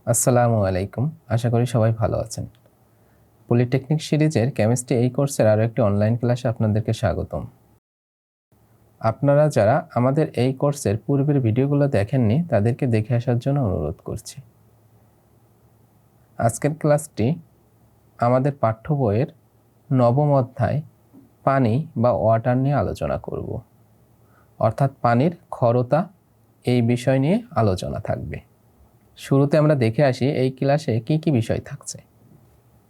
আসসালামু আলাইকুম। আশা করি সবাই ভালো আছেন। পলিটেকনিক সিরিজের কেমিস্ট্রি এই কোর্সের আরও একটি অনলাইন ক্লাসে আপনাদেরকে স্বাগতম। আপনারা যারা আমাদের এই কোর্সের পূর্বের ভিডিওগুলো দেখেননি তাদেরকে দেখে আসার জন্য অনুরোধ করছি। আজকের ক্লাসটি আমাদের পাঠ্য বইয়ের নবম অধ্যায় পানি বা ওয়াটার নিয়ে আলোচনা করব। অর্থাৎ পানির ক্ষরতা এই বিষয় নিয়ে আলোচনা থাকবে। শুরুতে আমরা দেখে আসি এই ক্লাসে কি কি বিষয় থাকছে।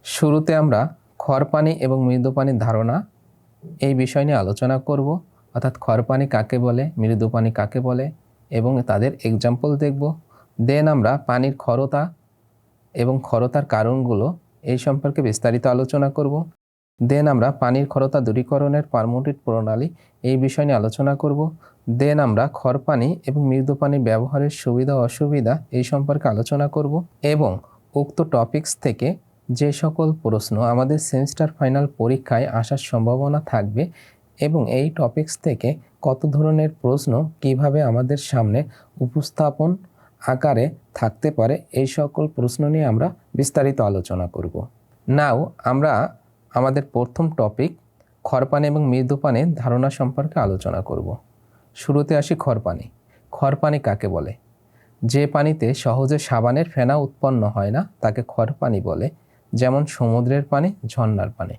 শুরুতে আমরা ক্ষরপানি এবং মৃদু পানির ধারণা এই বিষয় নিয়ে আলোচনা করব, অর্থাৎ ক্ষরপানি কাকে বলে, মৃদু পানি কাকে বলে এবং তাদের এক্সাম্পল দেখব। দেন আমরা পানির ক্ষরতা এবং ক্ষরতার কারণগুলো এই সম্পর্কে বিস্তারিত আলোচনা করব। দেন আমরা পানির ক্ষরতা দূরীকরণের পারমোটেড প্রণালী এই বিষয় নিয়ে আলোচনা করব। দেন আমরা ক্ষরপানি এবং মৃদু পানি ব্যবহারের সুবিধা অসুবিধা এই সম্পর্কে আলোচনা করব এবং উক্ত টপিকস থেকে যে সকল প্রশ্ন আমাদের সেমিস্টার ফাইনাল পরীক্ষায় আসার সম্ভাবনা থাকবে এবং এই টপিকস থেকে কত ধরনের প্রশ্ন কিভাবে আমাদের সামনে উপস্থাপন আকারে থাকতে পারে এই সকল প্রশ্ন নিয়ে আমরা বিস্তারিত আলোচনা করব। নাও আমরা আমাদের প্রথম টপিক ক্ষরপানি এবং মৃদু পানির ধারণা সম্পর্কে আলোচনা করব। শুরুতে আসি ক্ষরপানি। ক্ষরপানি কাকে বলে? যে পানিতে সহজে সাবানের ফেনা উৎপন্ন হয় না তাকে ক্ষরপানি বলে, যেমন সমুদ্রের পানি, ঝর্ণার পানি।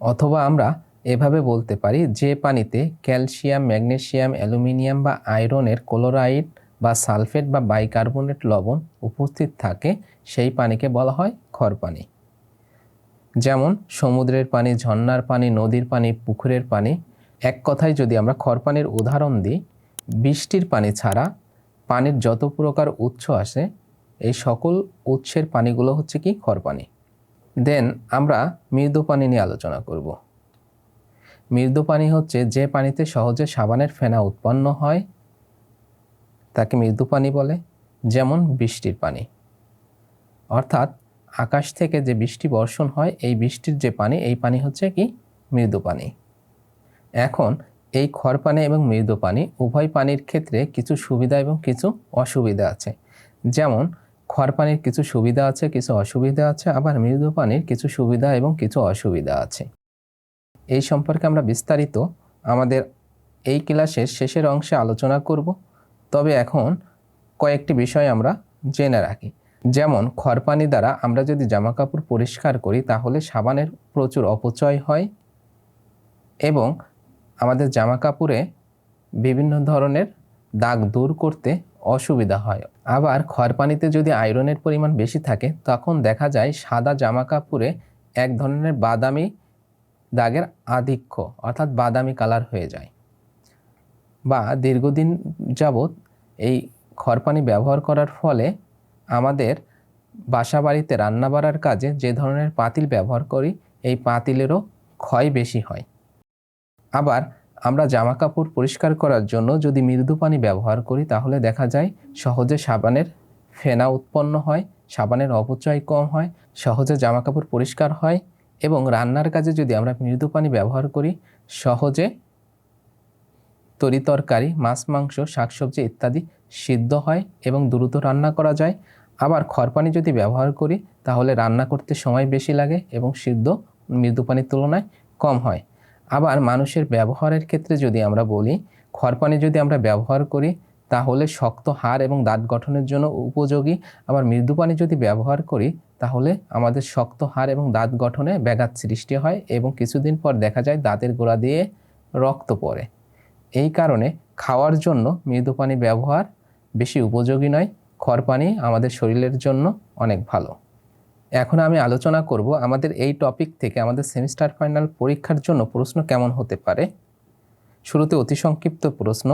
অথবা আমরা এভাবে বলতে পারি, যে পানিতে ক্যালসিয়াম, ম্যাগনেসিয়াম, অ্যালুমিনিয়াম বা আয়রনের ক্লোরাইড বা সালফেট বা বাইকার্বনেট লবণ উপস্থিত থাকে সেই পানিকে বলা হয় ক্ষরপানি। যেমন সমুদ্রের পানি, ঝর্ণার পানি, নদীর পানি, পুকুরের পানি। এক কথায় যদি আমরা ক্ষরপানির উদাহরণ দিই, বৃষ্টির পানি ছাড়া পানির যত প্রকার উৎস আসে এই সকল উৎসের পানিগুলো হচ্ছে কি ক্ষরপানি। দেন আমরা মৃদু পানি নিয়ে আলোচনা করব। মৃদু পানি হচ্ছে যে পানিতে সহজে সাবানের ফেনা উৎপন্ন হয় তাকে মৃদু পানি বলে, যেমন বৃষ্টির পানি। অর্থাৎ আকাশ থেকে যে বৃষ্টি বর্ষণ হয় এই বৃষ্টির যে পানি, এই পানি হচ্ছে কি মৃদু পানি। এখন এই ক্ষরপানি এবং মৃদু পানি উভয় পানির ক্ষেত্রে কিছু সুবিধা এবং কিছু অসুবিধা আছে। যেমন ক্ষরপানির কিছু সুবিধা আছে, কিছু অসুবিধা আছে, আবার মৃদু পানির কিছু সুবিধা এবং কিছু অসুবিধা আছে। এই সম্পর্কে আমরা বিস্তারিত আমাদের এই ক্লাসের শেষের অংশে আলোচনা করব। তবে এখন কয়েকটি বিষয় আমরা জেনে রাখি। যেমন ক্ষরপানি দ্বারা আমরা যদি জামাকাপড় পরিষ্কার করি তাহলে সাবানের প্রচুর অপচয় হয় এবং আমাদের জামাকাপড়ে বিভিন্ন ধরনের দাগ দূর করতে অসুবিধা হয়। আবার ক্ষরপানিতে যদি আয়রনের পরিমাণ বেশি থাকে তখন দেখা যায় সাদা জামাকাপড়ে এক ধরনের বাদামি দাগের আধিক্য, অর্থাৎ বাদামি কালার হয়ে যায়। বা দীর্ঘদিন যাবৎ এই ক্ষরপানি ব্যবহার করার ফলে আমাদের বাসা বাড়িতে রান্না বাড়ার কাজে যে ধরনের পাতিল ব্যবহার করি এই পাতিলেরও ক্ষয় বেশি হয়। আবার আমরা জামা কাপড় পরিষ্কার করার জন্য যদি মৃদু পানি ব্যবহার করি তাহলে দেখা যায় সহজে সাবানের ফেনা উৎপন্ন হয়, সাবানের অপচয় কম হয়, সহজে জামা কাপড় পরিষ্কার হয় এবং রান্নার কাজে যদি আমরা মৃদু পানি ব্যবহার করি সহজে তরিতরকারি, মাছ, মাংস, শাকসবজি ইত্যাদি সিদ্ধ হয় এবং দ্রুত রান্না করা যায়। আবার খড়পানি যদি ব্যবহার করি তাহলে রান্না করতে সময় বেশি লাগে এবং সিদ্ধ মৃদু পানির তুলনায় কম হয়। আবার মানুষের ব্যবহারের ক্ষেত্রে যদি আমরা বলি, খড়পানি যদি আমরা ব্যবহার করি তাহলে শক্ত হাড় এবং দাঁত গঠনের জন্য উপযোগী। আবার মৃদু পানি যদি ব্যবহার করি তাহলে আমাদের শক্ত হাড় এবং দাঁত গঠনে ব্যাঘাত সৃষ্টি হয় এবং কিছুদিন পর দেখা যায় দাঁতের গোড়া দিয়ে রক্ত পড়ে। এই কারণে খাওয়ার জন্য মৃদু পানি ব্যবহার বেশি উপযোগী নয়, খড়পানি আমাদের শরীরের জন্য অনেক ভালো। এখন আমি আলোচনা করব আমাদের এই টপিক থেকে আমাদের সেমিস্টার ফাইনাল পরীক্ষার জন্য প্রশ্ন কেমন হতে পারে। শুরুতে অতি সংক্ষিপ্ত প্রশ্ন,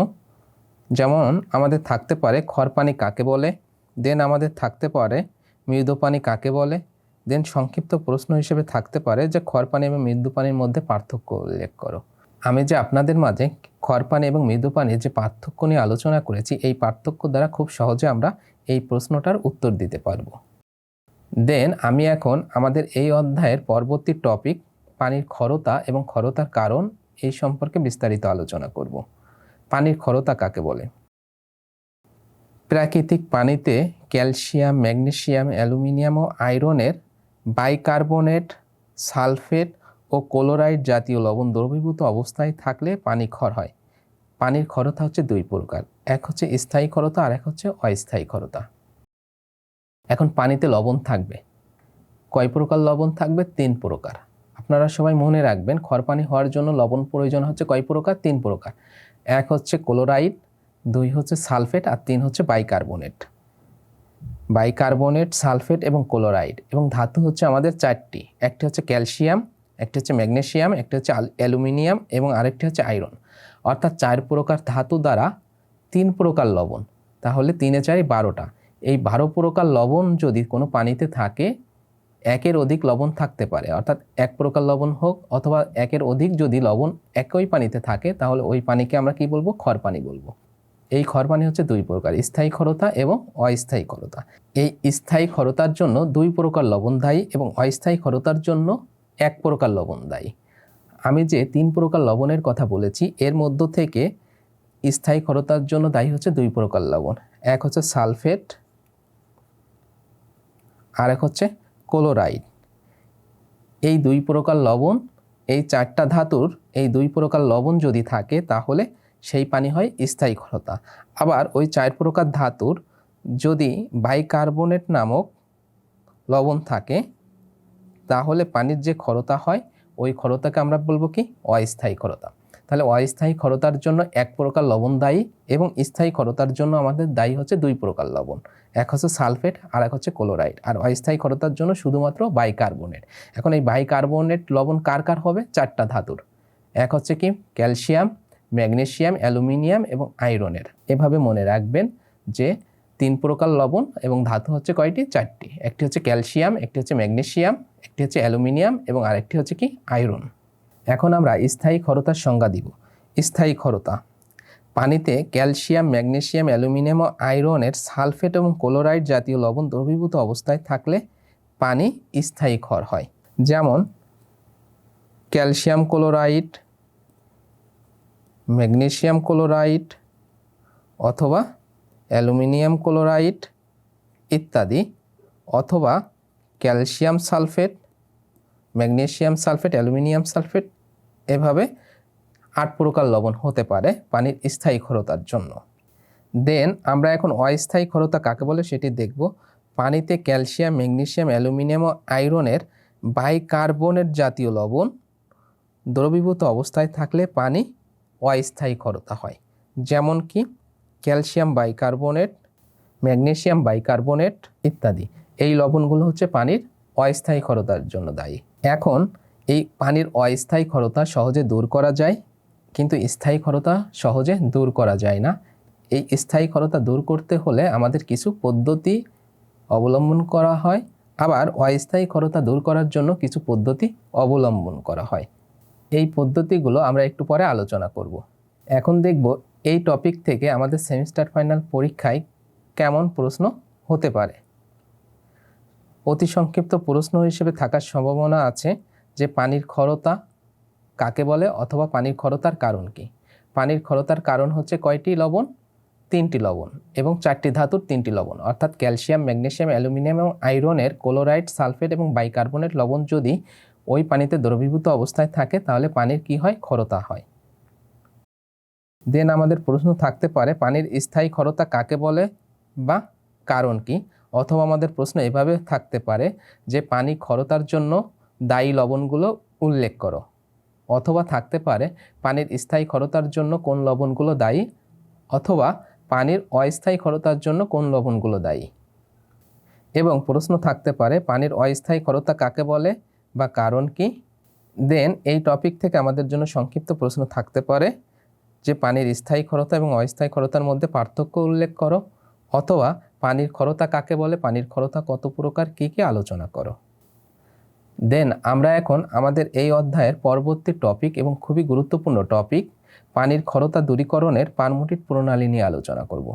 যেমন আমাদের থাকতে পারে খড়পানি কাকে বলে, দেন আমাদের থাকতে পারে মৃদু পানি কাকে বলে, দেন সংক্ষিপ্ত প্রশ্ন হিসেবে থাকতে পারে যে খড়পানি এবং মৃদু পানির মধ্যে পার্থক্য উল্লেখ করো। আমি যে আপনাদের মাঝে খড়পানি এবং মৃদু পানির যে পার্থক্য নিয়ে আলোচনা করেছি এই পার্থক্য দ্বারা খুব সহজে আমরা এই প্রশ্নটার উত্তর দিতে পারবো। দেন আমি এখন আমাদের এই অধ্যায়ের পরবর্তী টপিক পানির ক্ষরতা এবং ক্ষরতার কারণ এই সম্পর্কে বিস্তারিত আলোচনা করব। পানির ক্ষরতা কাকে বলে? প্রাকৃতিক পানিতে ক্যালসিয়াম, ম্যাগনেসিয়াম, অ্যালুমিনিয়াম ও আয়রনের বাইকার্বনেট, সালফেট ও ক্লোরাইড জাতীয় লবণ দ্রবীভূত অবস্থায় থাকলে পানি ক্ষয় হয়। পানির ক্ষরতা হচ্ছে দুই প্রকার, এক হচ্ছে স্থায়ী ক্ষরতা আর এক হচ্ছে অস্থায়ী ক্ষরতা। এখন পানিতে লবণ থাকবে, কয় প্রকার লবণ থাকবে? 3 প্রকার। আপনারা সবাই মনে রাখবেন, ক্ষরপানি হওয়ার জন্য লবণ প্রয়োজন হচ্ছে কয় প্রকার? 3 প্রকার। এক হচ্ছে ক্লোরাইড, 2 হচ্ছে সালফেট আর 3 হচ্ছে বাইকার্বনেট। বাইকার্বনেট, সালফেট এবং ক্লোরাইড। এবং ধাতু হচ্ছে আমাদের 4টি, একটি হচ্ছে ক্যালসিয়াম, একটি হচ্ছে ম্যাগনেসিয়াম, একটি হচ্ছে অ্যালুমিনিয়াম এবং আরেকটি হচ্ছে আয়রন। অর্থাৎ 4 প্রকার ধাতু দ্বারা 3 প্রকার লবণ, তাহলে 3 এ 4 12টা। এই 12 প্রকার লবণ যদি কোনো পানিতে থাকে, একের অধিক লবণ থাকতে পারে, অর্থাৎ 1 প্রকার লবণ হোক অথবা একের অধিক যদি লবণ একই পানিতে থাকে, তাহলে ওই পানিকে আমরা কি বলবো? ক্ষরপানি বলবো। এই ক্ষরপানি হচ্ছে 2 প্রকার, স্থায়ী ক্ষরতা এবং অস্থায়ী ক্ষরতা। এই স্থায়ী ক্ষরতার জন্য 2 প্রকার লবণ দায়ী এবং অস্থায়ী ক্ষরতার জন্য 1 প্রকার লবণ দায়ী। আমি যে 3 প্রকার লবণের কথা বলেছি, এর মধ্য থেকে স্থায়ী ক্ষরতার জন্য দায়ী হচ্ছে 2 প্রকার লবণ, এক হচ্ছে সালফেট আর এক হচ্ছে ক্লোরাইড। এই 2 প্রকার লবণ, এই 4টা ধাতুর এই 2 প্রকার লবণ যদি থাকে, তাহলে সেই পানি হয় স্থায়ী ক্ষরতা। আবার ওই 4 প্রকার ধাতুর যদি বাইকার্বনেট নামক লবণ থাকে, তাহলে পানির যে ক্ষরতা হয়, ওই ক্ষরতাকে আমরা বলবো কি? অস্থায়ী ক্ষরতা। তাহলে অস্থায়ী ক্ষরতার জন্য 1 প্রকার লবণ দায়ী এবং স্থায়ী ক্ষরতার জন্য আমাদের দায়ী হচ্ছে 2 প্রকার লবণ, এক হচ্ছে সালফেট আর এক হচ্ছে ক্লোরাইড। আর অস্থায়ী ক্ষরতার জন্য শুধুমাত্র বাইকার্বনেট। এখন এই বাইকার্বনেট লবণ কার কার হবে? 4টা ধাতুর, এক হচ্ছে কি? ক্যালসিয়াম, ম্যাগনেসিয়াম, অ্যালুমিনিয়াম এবং আয়রনের। এভাবে মনে রাখবেন যে 3 প্রকার লবণ এবং ধাতু হচ্ছে কয়টি? 4টি। একটি হচ্ছে ক্যালসিয়াম, একটি হচ্ছে ম্যাগনেসিয়াম, একটি হচ্ছে অ্যালুমিনিয়াম এবং আরেকটি হচ্ছে কি? আয়রন। এখন আমরা স্থায়ী ক্ষরতার সংজ্ঞা দিব। স্থায়ী ক্ষরতা: পানিতে ক্যালসিয়াম, ম্যাগনেসিয়াম, অ্যালুমিনিয়াম ও আয়রনের সালফেট এবং ক্লোরাইড জাতীয় লবণ দ্রবীভূত অবস্থায় থাকলে পানি স্থায়ী ক্ষর হয়। যেমন ক্যালসিয়াম ক্লোরাইড, ম্যাগনেসিয়াম ক্লোরাইড অথবা অ্যালুমিনিয়াম ক্লোরাইড ইত্যাদি, অথবা calcium sulphate, magnesium sulphate, aluminium sulphate. এভাবে 8 প্রকার লবণ হতে পারে পানির স্থায়ী ক্ষরতার জন্য। দেন আমরা এখন অস্থায়ী ক্ষরতা কাকে বলে সেটি দেখব। পানিতে ক্যালসিয়াম, ম্যাগনেসিয়াম, অ্যালুমিনিয়াম ও আয়রনের বাইকার্বনেট জাতীয় লবণ দ্রবীভূত অবস্থায় থাকলে পানি অস্থায়ী ক্ষরতা হয়। যেমন কি? ক্যালসিয়াম বাইকার্বনেট, ম্যাগনেসিয়াম বাইকার্বনেট ইত্যাদি। এই লবণগুলো হচ্ছে পানির অস্থায়ী ক্ষরতার জন্য দায়ী। এখন এই পানির অস্থায়ী ক্ষরতা সহজে দূর করা যায়, কিন্তু স্থায়ী ক্ষরতা সহজে দূর করা যায় না। এই স্থায়ী ক্ষরতা দূর করতে হলে আমাদের কিছু পদ্ধতি অবলম্বন করা হয়, আবার অস্থায়ী ক্ষরতা দূর করার জন্য কিছু পদ্ধতি অবলম্বন করা হয়। এই পদ্ধতিগুলো আমরা একটু পরে আলোচনা করব। এখন দেখব এই টপিক থেকে আমাদের সেমিস্টার ফাইনাল পরীক্ষায় কেমন প্রশ্ন হতে পারে। অতি সংক্ষিপ্ত প্রশ্ন হিসেবে থাকার সম্ভাবনা আছে যে পানির ক্ষরতা কাকে বলে অথবা পানির ক্ষরতার কারণ কি। পানির ক্ষরতার কারণ হচ্ছে কয়টি লবণ? 3টি লবণ এবং 4টি ধাতুর 3টি লবণ, অর্থাৎ ক্যালসিয়াম, ম্যাগনেসিয়াম, অ্যালুমিনিয়াম এবং আয়রনের ক্লোরাইড, সালফেট এবং বাইকার্বনেট লবণ যদি ওই পানিতে দ্রবীভূত অবস্থায় থাকে, তাহলে পানির কি হয়? ক্ষরতা হয়। দেন আমাদের প্রশ্ন থাকতে পারে পানির স্থায়ী ক্ষরতা কাকে বলে বা কারণ কি, অথবা আমাদের প্রশ্ন এভাবে থাকতে পারে যে পানি ক্ষরতার জন্য দায়ী লবণগুলো উল্লেখ করো, অথবা থাকতে পারে পানির স্থায়ী ক্ষরতার জন্য কোন লবণগুলো দায়ী, অথবা পানির অস্থায়ী ক্ষরতার জন্য কোন লবণগুলো দায়ী। এবং প্রশ্ন থাকতে পারে পানির অস্থায়ী ক্ষরতা কাকে বলে বা কারণ কি। দেন এই টপিক থেকে আমাদের জন্য সংক্ষিপ্ত প্রশ্ন থাকতে পারে যে পানির স্থায়ী ক্ষরতা এবং অস্থায়ী ক্ষরতার মধ্যে পার্থক্য উল্লেখ করো, অথবা পানির ক্ষরতা কাকে বলে, পানির ক্ষরতা কত প্রকার, কি কি আলোচনা করো। দেন আমরা এখন আমাদের এই অধ্যায়ের পরবর্তী টপিক এবং খুবই গুরুত্বপূর্ণ টপিক পানির ক্ষরতা দূরীকরণের পারমুটিট প্রণালী নিয়ে আলোচনা করব।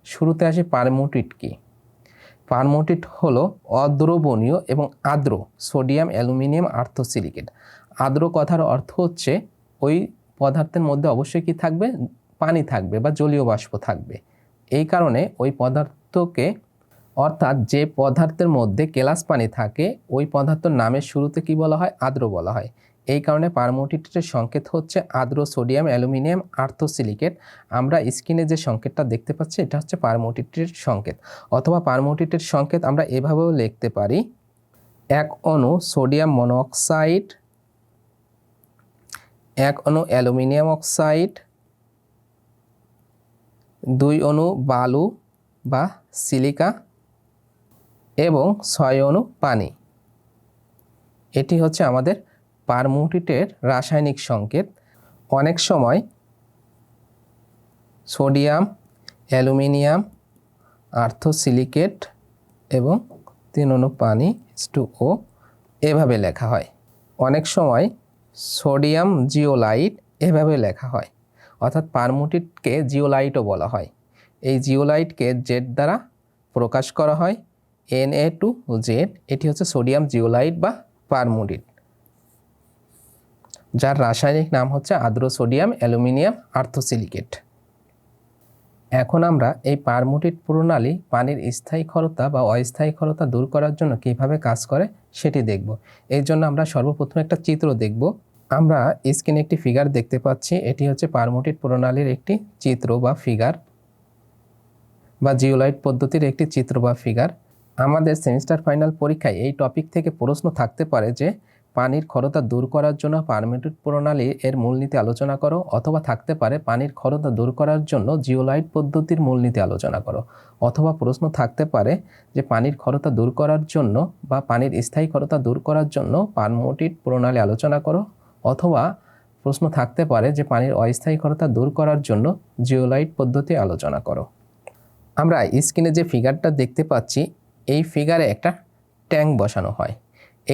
শুরুতে আসি পারমুটিট কি। পারমুটিট হলো অদ্রবণীয় এবং আর্দ্র সোডিয়াম অ্যালুমিনিয়াম আর্থোসিলিকেট। আর্দ্র কথার অর্থ হচ্ছে ওই পদার্থের মধ্যে অবশ্যই কি থাকবে? পানি থাকবে বা জলীয় বাষ্প থাকবে। এই কারণে ওই পদার্থকে, অর্থাৎ যে পদার্থের মধ্যে কেলাস পানি থাকে ওই পদার্থের নামের শুরুতে কি বলা হয়? আর্দ্র বলা হয়। এই কারণে পারমোটিটের সংকেত হচ্ছে আর্দ্র সোডিয়াম অ্যালুমিনিয়াম আর্থোসিলিকেট। আমরা স্ক্রিনে যে সংকেতটা দেখতে পাচ্ছি এটা হচ্ছে পারমোটিটের সংকেত। অথবা পারমোটিটের সংকেত আমরা এভাবেও লিখতে পারি, 1 অণু সোডিয়াম মনোঅক্সাইড, 1 অণু অ্যালুমিনিয়াম অক্সাইড, 2 অণু বালু বা সিলিকা এবং 6 অণু পানি। এটি হচ্ছে আমাদের পারমোটিটের রাসায়নিক সংকেত। অনেক সময় সোডিয়াম, অ্যালুমিনিয়াম, আর্থোসিলিকেট এবং 3 অণু পানি H2O এভাবে লেখা হয়। অনেক সময় সোডিয়াম জিওলাইট এভাবে লেখা হয়, অর্থাৎ পারমোটিটকে জিওলাইটও বলা হয়। এই জিওলাইটকে জেড দ্বারা প্রকাশ করা হয়, Na2Z। এটি হচ্ছে সোডিয়াম জিওলাইট বা পারমোটিট, যার রাসায়নিক নাম হচ্ছে আর্দ্র সোডিয়াম অ্যালুমিনিয়াম আর্থোসিলিকেট। এখন আমরা এই পারমোটিট প্রণালী পানির স্থায়ী ক্ষারতা বা অস্থায়ী ক্ষারতা দূর করার জন্য কিভাবে কাজ করে সেটি দেখব। এর জন্য আমরা সর্বপ্রথম একটা চিত্র দেখব। আমরা স্ক্রিনে একটি ফিগার দেখতে পাচ্ছি। এটি হচ্ছে পারমোটিট প্রণালীর একটি চিত্র বা ফিগার, বা জিওলাইট পদ্ধতির একটি চিত্র বা ফিগার। আমাদের সেমিস্টার ফাইনাল পরীক্ষায় এই টপিক থেকে প্রশ্ন থাকতে পারে যে পানির ক্ষারতা দূর করার জন্য পারমোটিট প্রণালী এর মূলনীতি আলোচনা করো, অথবা থাকতে পারে পানির ক্ষারতা দূর করার জন্য জিওলাইট পদ্ধতির মূলনীতি আলোচনা করো, অথবা প্রশ্ন থাকতে পারে যে পানির ক্ষারতা দূর করার জন্য বা পানির স্থায়ী ক্ষারতা দূর করার জন্য পারমোটিট প্রণালী আলোচনা করো, অথবা প্রশ্ন থাকতে পারে যে পানির অস্থায়ী ক্ষারতা দূর করার জন্য জিওলাইট পদ্ধতি আলোচনা করো। আমরা স্ক্রিনে যে ফিগারটা দেখতে পাচ্ছি, এই ফিগারে একটা ট্যাঙ্ক বসানো হয়।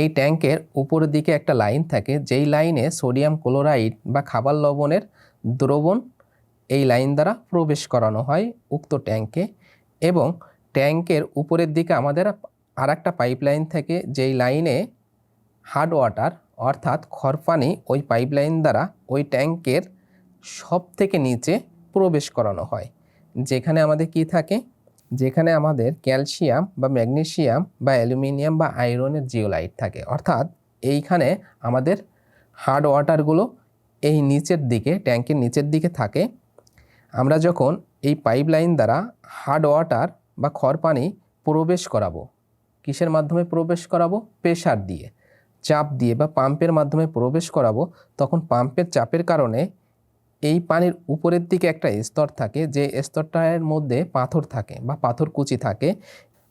এই ট্যাঙ্কের উপরের দিকে একটা লাইন থাকে, যেই লাইনে সোডিয়াম ক্লোরাইড বা খাবার লবণের দ্রবণ এই লাইন দ্বারা প্রবেশ করানো হয় উক্ত ট্যাঙ্কে। এবং ট্যাঙ্কের উপরের দিকে আমাদের আর একটা পাইপ লাইন থাকে, যেই লাইনে হার্ড ওয়াটার অর্থাৎ খরপানি ওই পাইপ লাইন দ্বারা ওই ট্যাঙ্কের সব থেকে নিচে প্রবেশ করানো হয়। যেখানে আমাদের কি থাকে? যেখানে আমাদের ক্যালসিয়াম বা ম্যাগনেসিয়াম বা অ্যালুমিনিয়াম বা আয়রনের জিওলাইট থাকে। অর্থাৎ এইখানে আমাদের হার্ড ওয়াটারগুলো এই নিচের দিকে, ট্যাঙ্কের নিচের দিকে থাকে। আমরা যখন এই পাইপ লাইন দ্বারা হার্ড ওয়াটার বা খরপানি প্রবেশ করাবো, কিসের মাধ্যমে প্রবেশ করাবো? প্রেসার দিয়ে, চাপ দিয়ে বা পাম্পের মাধ্যমে প্রবেশ করাবো, তখন পাম্পের চাপের কারণে এই পানির উপরের দিকে একটা স্তর থাকে, যে স্তরটার মধ্যে পাথর থাকে বা পাথর কুচি থাকে।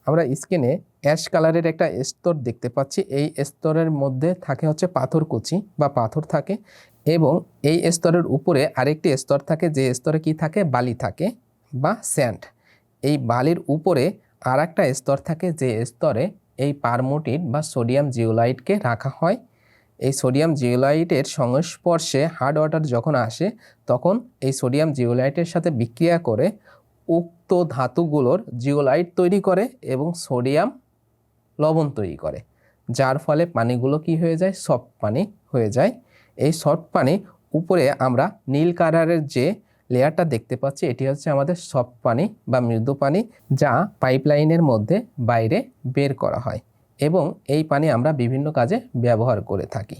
আমরা স্ক্রিনে অ্যাশ কালারের একটা স্তর দেখতে পাচ্ছি। এই স্তরের মধ্যে থাকে হচ্ছে পাথর কুচি বা পাথর থাকে, এবং এই স্তরের উপরে আরেকটি স্তর থাকে, যে স্তরে কি থাকে? বালি থাকে বা স্যান্ড। এই বালির উপরে আর একটা স্তর থাকে, যে স্তরে এই পারমোটিট বা সোডিয়াম জিওলাইটকে রাখা হয়। এই সোডিয়াম জিওলাইটের সংস্পর্শে হার্ড ওয়াটার যখন আসে, তখন এই সোডিয়াম জিওলাইটের সাথে বিক্রিয়া করে উক্ত ধাতুগুলোর জিওলাইট তৈরি করে এবং সোডিয়াম লবণ তৈরি করে, যার ফলে পানিগুলো কি হয়ে যায়? সফট পানি হয়ে যায়। এই সফট পানি উপরে আমরা নীল কালারের যে লেয়ারটা দেখতে পাচ্ছি, এটি হচ্ছে আমাদের সফট পানি বা মৃদু পানি, যা পাইপলাইনের মধ্যে বাইরে বের করা হয়, এবং এই পানি আমরা বিভিন্ন কাজে ব্যবহার করে থাকি।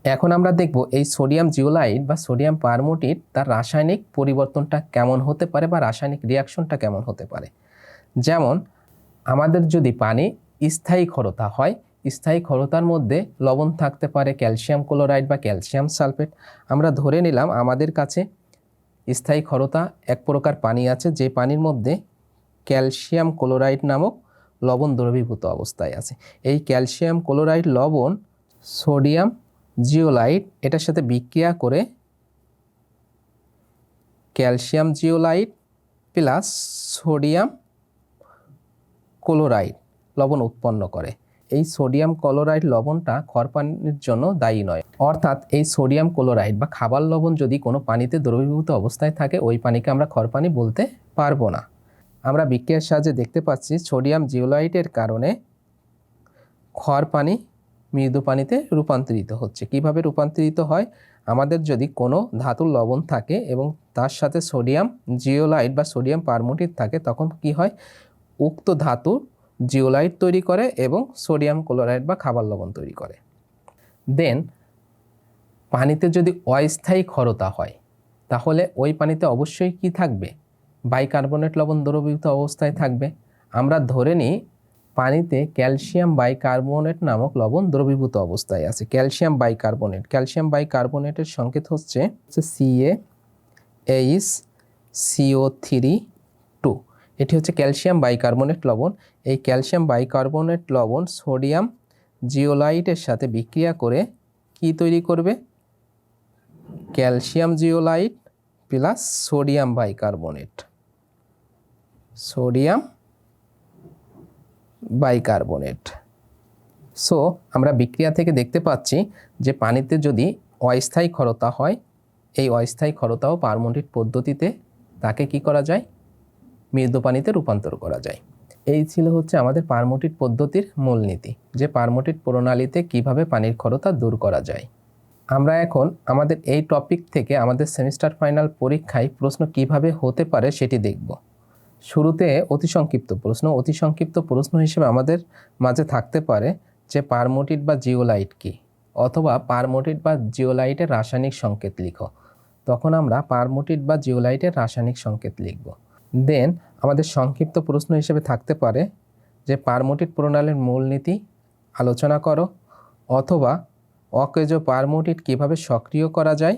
এখন আমরা দেখব এই সোডিয়াম জিওলাইট বা সোডিয়াম পারমোটিট তার রাসায়নিক পরিবর্তনটা কেমন হতে পারে বা রাসায়নিক রিয়াকশনটা কেমন হতে পারে। যেমন আমাদের যদি পানি স্থায়ী ক্ষারতা হয়, স্থায়ী ক্ষারতার মধ্যে লবণ থাকতে পারে ক্যালসিয়াম ক্লোরাইড বা ক্যালসিয়াম সালফেট। আমরা ধরে নিলাম আমাদের কাছে স্থায়ী ক্ষারতা এক প্রকার পানি আছে, যে পানির মধ্যে ক্যালসিয়াম ক্লোরাইড নামক লবণ দ্রবীভূত অবস্থায় আছে। এই ক্যালসিয়াম ক্লোরাইড লবণ সোডিয়াম জিওলাইট এটার সাথে বিক্রিয়া করে calcium zeolite plus sodium chloride লবণ উৎপন্ন করে। এই সোডিয়াম ক্লোরাইড লবণটা খরপানির জন্য দায়ী নয়। অর্থাৎ এই সোডিয়াম ক্লোরাইড বা খাবার লবণ যদি কোনো পানিতে দ্রবীভূত অবস্থায় থাকে, ওই পানিকে আমরা খরপানি বলতে পারবো না। আমরা বিক্রিয়ার সাহায্যে দেখতে পাচ্ছি সোডিয়াম জিওলাইটের কারণে খরপানি মৃদু পানিতে রূপান্তরিত হচ্ছে। কিভাবে রূপান্তরিত হয়? আমাদের যদি কোনো ধাতুর লবণ থাকে এবং তার সাথে সোডিয়াম জিওলাইট বা সোডিয়াম পারমোটেট থাকে, তখন কি হয়, উক্ত ধাতু জিওলাইট তৈরি করে এবং সোডিয়াম ক্লোরাইড বা খাবার লবণ তৈরি করে। দেন পানিতে যদি অস্থায়ী ক্ষারতা হয় তাহলে ওই পানিতে অবশ্যই কি থাকবে, বাইকার্বনেট লবণ দ্রবীভূত অবস্থায় থাকবে। আমরা ধরে নিই পানিতে ক্যালসিয়াম বাইকার্বনেট নামক লবণ দ্রবীভূত অবস্থায় আছে। ক্যালসিয়াম বাইকার্বনেটের সংকেত হচ্ছে CaH2CO3। এটি হচ্ছে ক্যালসিয়াম বাইকার্বনেট লবণ। এই ক্যালসিয়াম বাইকার্বনেট লবণ সোডিয়াম জিওলাইটের সাথে বিক্রিয়া করে কি তৈরি করবে, calcium zeolite plus sodium bicarbonate, so আমরা বিক্রিয়া থেকে দেখতে পাচ্ছি যে পানিতে যদি অস্থায়ী ক্ষারতা হয়, এই অস্থায়ী ক্ষারতাও পারমোটেট পদ্ধতিতে তাকে কি করা যায়, মৃদু পানিতে রূপান্তর করা যায়। এই ছিল হচ্ছে আমাদের পারমোটেট পদ্ধতির মূলনীতি, যে পারমোটেট প্রণালীতে কিভাবে পানির ক্ষারতা দূর করা যায়। আমরা এখন আমাদের এই টপিক থেকে আমাদের সেমিস্টার ফাইনাল পরীক্ষায় প্রশ্ন কিভাবে হতে পারে সেটি দেখব। শুরুতে অতি সংক্ষিপ্ত প্রশ্ন হিসেবে আমাদের মাঝে থাকতে পারে যে পারমোটেট বা জিওলাইট কি, অথবা পারমোটেট বা জিওলাইটের রাসায়নিক সংকেত লিখো। তখন আমরা পারমোটেট বা জিওলাইটের রাসায়নিক সংকেত লিখব। দেন আমাদের সংক্ষিপ্ত প্রশ্ন হিসেবে থাকতে পারে যে পারমোটেট প্রণালীর মূলনীতি আলোচনা করো, অথবা অকেজো পারমোটেট কিভাবে সক্রিয় করা যায়।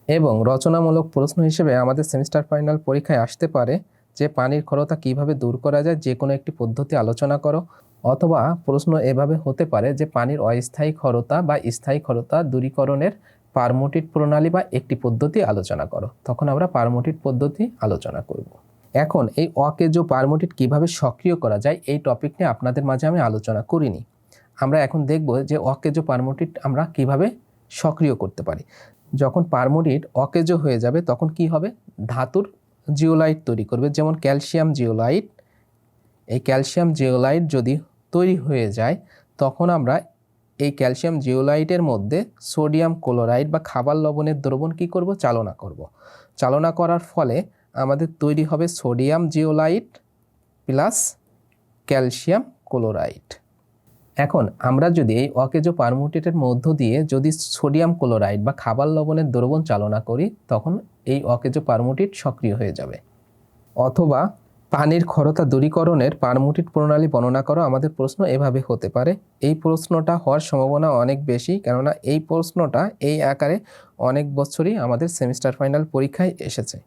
এবং রচনামূলক প্রশ্ন হিসেবে আমাদের সেমিস্টার ফাইনাল পরীক্ষায় আসতে পারে যে পানির ক্ষারতা কিভাবে দূর করা যায়, যে কোনো একটি পদ্ধতি আলোচনা করো। অথবা প্রশ্ন এভাবে হতে পারে যে পানির অস্থায়ী ক্ষারতা বা স্থায়ী ক্ষারতা দূরীকরণের পারমোটেট প্রণালী বা একটি পদ্ধতি আলোচনা করো। তখন আমরা পারমোটেট পদ্ধতি আলোচনা করব। এখন এই অকেজো পারমোটেট কিভাবে সক্রিয় করা যায় এই টপিক নিয়ে আপনাদের মাঝে আমি আলোচনা করিনি। আমরা এখন দেখব যে অকেজো পারমোটেট আমরা কিভাবে সক্রিয় করতে পারি। যখন পারমোটেট অকেজো হয়ে যাবে তখন কি হবে, ধাতুর জিওলাইট তৈরি করবে, যেমন ক্যালসিয়াম জিওলাইট। এই ক্যালসিয়াম জিওলাইট যদি তৈরি হয়ে যায় তখন আমরা এই ক্যালসিয়াম জিওলাইটের মধ্যে সোডিয়াম ক্লোরাইড বা খাবার লবণের দ্রবণ কি করব, চালনা করার ফলে আমাদের তৈরি হবে sodium zeolite plus calcium chloride. এখন আমরা যদি এই অকেজো পারমোটেটের মধ্য দিয়ে যদি সোডিয়াম ক্লোরাইড বা খাবার লবণের দ্রবণ চালনা করি তখন এই অকেজো পারমোটেট সক্রিয় হয়ে যাবে। অথবা পানির ক্ষারতা দূরীকরণের পারমোটেট প্রণালী বর্ণনা করো। আমাদের প্রশ্ন এভাবে হতে পারে। এই প্রশ্নটা হওয়ার সম্ভাবনা অনেক বেশি, কেননা এই প্রশ্নটা এই আকারে অনেক বছরই আমাদের সেমিস্টার ফাইনাল পরীক্ষায় এসেছে।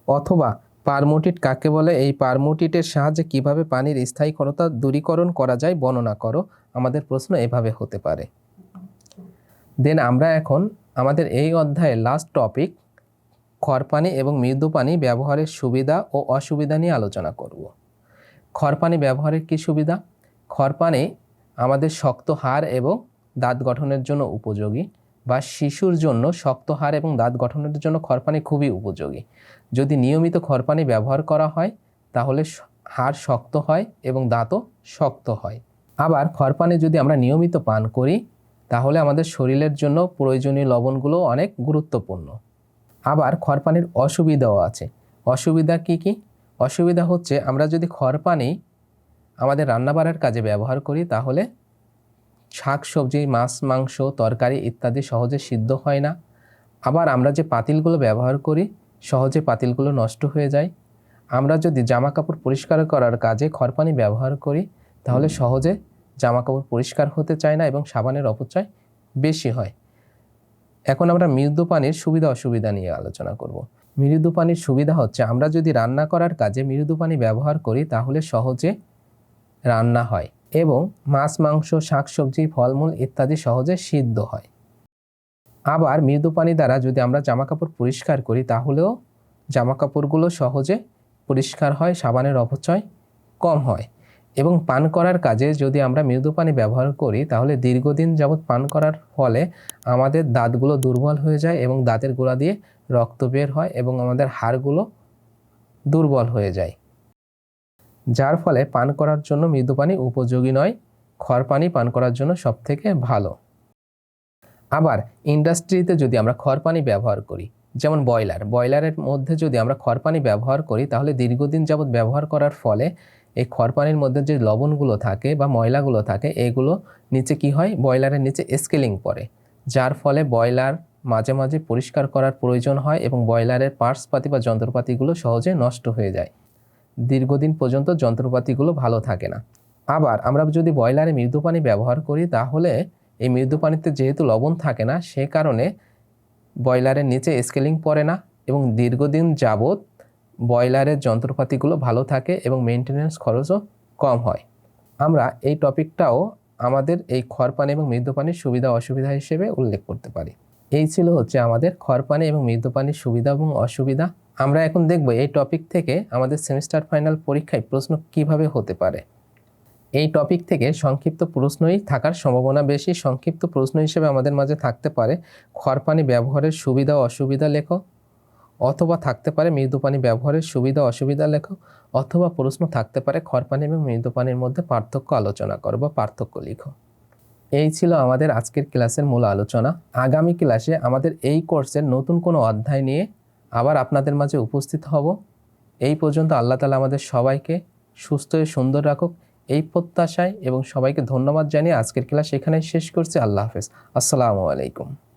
অথবা পারমোটেট কাকে বলে, এই পারমোটেটের সাহায্যে কিভাবে পানির স্থায়ী ক্ষারতা দূরীকরণ করা যায় বর্ণনা করো। আমাদের প্রশ্ন এভাবে হতে পারে। দেন আমরা এখন আমাদের এই অধ্যায়ের লাস্ট টপিক খড়পানি এবং মৃদু পানি ব্যবহারের সুবিধা ও অসুবিধা নিয়ে আলোচনা করব। খড়পানি ব্যবহারের কি সুবিধা? খড়পানি আমাদের শক্ত হাড় এবং দাঁত গঠনের জন্য উপযোগী, বা শিশুর জন্য শক্ত হাড় এবং দাঁত গঠনের জন্য খড়পানি খুবই উপযোগী। যদি নিয়মিত খড়পানি ব্যবহার করা হয় তাহলে হাড় শক্ত হয় এবং দাঁতও শক্ত হয়। আবার খড়পানি যদি আমরা নিয়মিত পান করি তাহলে আমাদের শরীরের জন্য প্রয়োজনীয় লবণগুলো অনেক গুরুত্বপূর্ণ। আবার খড়পানির অসুবিধাও আছে। অসুবিধা কি কি? অসুবিধা হচ্ছে আমরা যদি খড়পানি আমাদের রান্নাবাড়ার কাজে ব্যবহার করি তাহলে শাক সবজি, মাছ, মাংস, তরকারি ইত্যাদি সহজে সিদ্ধ হয় না। আবার আমরা যে পাতিলগুলো ব্যবহার করি সহজে পাতিলগুলো নষ্ট হয়ে যায়। আমরা যদি জামা কাপড় পরিষ্কার করার কাজে খড়পানি ব্যবহার করি তাহলে সহজে জামা কাপড় পরিষ্কার হতে চায় না এবং সাবানের অপচয় বেশি হয়। এখন আমরা মৃদু পানির সুবিধা অসুবিধা নিয়ে আলোচনা করব। মৃদু পানির সুবিধা হচ্ছে আমরা যদি রান্না করার কাজে মৃদু পানি ব্যবহার করি তাহলে সহজে রান্না হয় এবং মাছ, মাংস, শাকসবজি, ফলমূল ইত্যাদি সহজে সিদ্ধ হয়। আবার মৃদু পানি দ্বারা যদি আমরা জামা কাপড় পরিষ্কার করি তাহলেও জামা কাপড়গুলো সহজে পরিষ্কার হয়, সাবানের অপচয় কম হয়। এবং পান করার কাজে যদি আমরা মৃদু পানি ব্যবহার করি তাহলে দীর্ঘদিন যাবৎ পান করার ফলে আমাদের দাঁতগুলো দুর্বল হয়ে যায় এবং দাঁতের গোড়া দিয়ে রক্ত বের হয় এবং আমাদের হাড়গুলো দুর্বল হয়ে যায়, যার ফলে পান করার জন্য মৃদু পানি উপযোগী নয়। খড়পানি পান করার জন্য সবথেকে ভালো। আবার ইন্ডাস্ট্রিতে যদি আমরা খড়পানি ব্যবহার করি, যেমন বয়লারের মধ্যে যদি আমরা খড়পানি ব্যবহার করি তাহলে দীর্ঘদিন যাবৎ ব্যবহার করার ফলে এই খড়পানির মধ্যে যে লবণগুলো থাকে বা ময়লাগুলো থাকে এগুলো নিচে কি হয়, বয়লারের নিচে স্কেলিং পড়ে, যার ফলে বয়লার মাঝে মাঝে পরিষ্কার করার প্রয়োজন হয় এবং বয়লারের পার্টসপাতি বা যন্ত্রপাতিগুলো সহজে নষ্ট হয়ে যায়, দীর্ঘদিন পর্যন্ত যন্ত্রপাতিগুলো ভালো থাকে না। আবার আমরা যদি বয়লারে মৃদু পানি ব্যবহার করি তাহলে এই মৃদু পানিতে যেহেতু লবণ থাকে না সে কারণে বয়লারের নিচে স্কেলিং পড়ে না এবং দীর্ঘদিন যাবৎ বয়লারের যন্ত্রপাতিগুলো ভালো থাকে এবং মেনটেন্যান্স খরচও কম হয়। আমরা এই টপিকটাও আমাদের এই খড়পানি এবং মৃদু পানির সুবিধা অসুবিধা হিসেবে উল্লেখ করতে পারি। এই ছিল আমাদের খড়পানি এবং মৃদু পানির সুবিধা এবং অসুবিধা। আমরা এখন দেখব এই টপিক থেকে আমাদের সেমিস্টার ফাইনাল পরীক্ষায় প্রশ্ন কিভাবে হতে পারে। এই টপিক থেকে সংক্ষিপ্ত প্রশ্নই থাকার সম্ভাবনা বেশি। সংক্ষিপ্ত প্রশ্ন হিসেবে আমাদের মাঝে থাকতে পারে খড়পানি ব্যবহারের সুবিধা ও অসুবিধা লেখো, অথবা থাকতে পারে মৃদু পানি ব্যবহারের সুবিধা অসুবিধা লেখো, অথবা প্রশ্ন থাকতে পারে খড়পানি এবং মৃদু পানির মধ্যে পার্থক্য আলোচনা করো বা পার্থক্য লিখো। এই ছিল আমাদের আজকের ক্লাসের মূল আলোচনা। আগামী ক্লাসে আমাদের এই কোর্সের নতুন কোনো অধ্যায় নিয়ে আবার আপনাদের মাঝে উপস্থিত হব। এই পর্যন্ত আল্লাহ তাআলা আমাদের সবাইকে সুস্থ ও সুন্দর রাখুক এই প্রত্যাশায় এবং সবাইকে ধন্যবাদ জানিয়ে আজকের ক্লাস এখানেই শেষ করছি। আল্লাহ হাফেজ। আসসালামু আলাইকুম।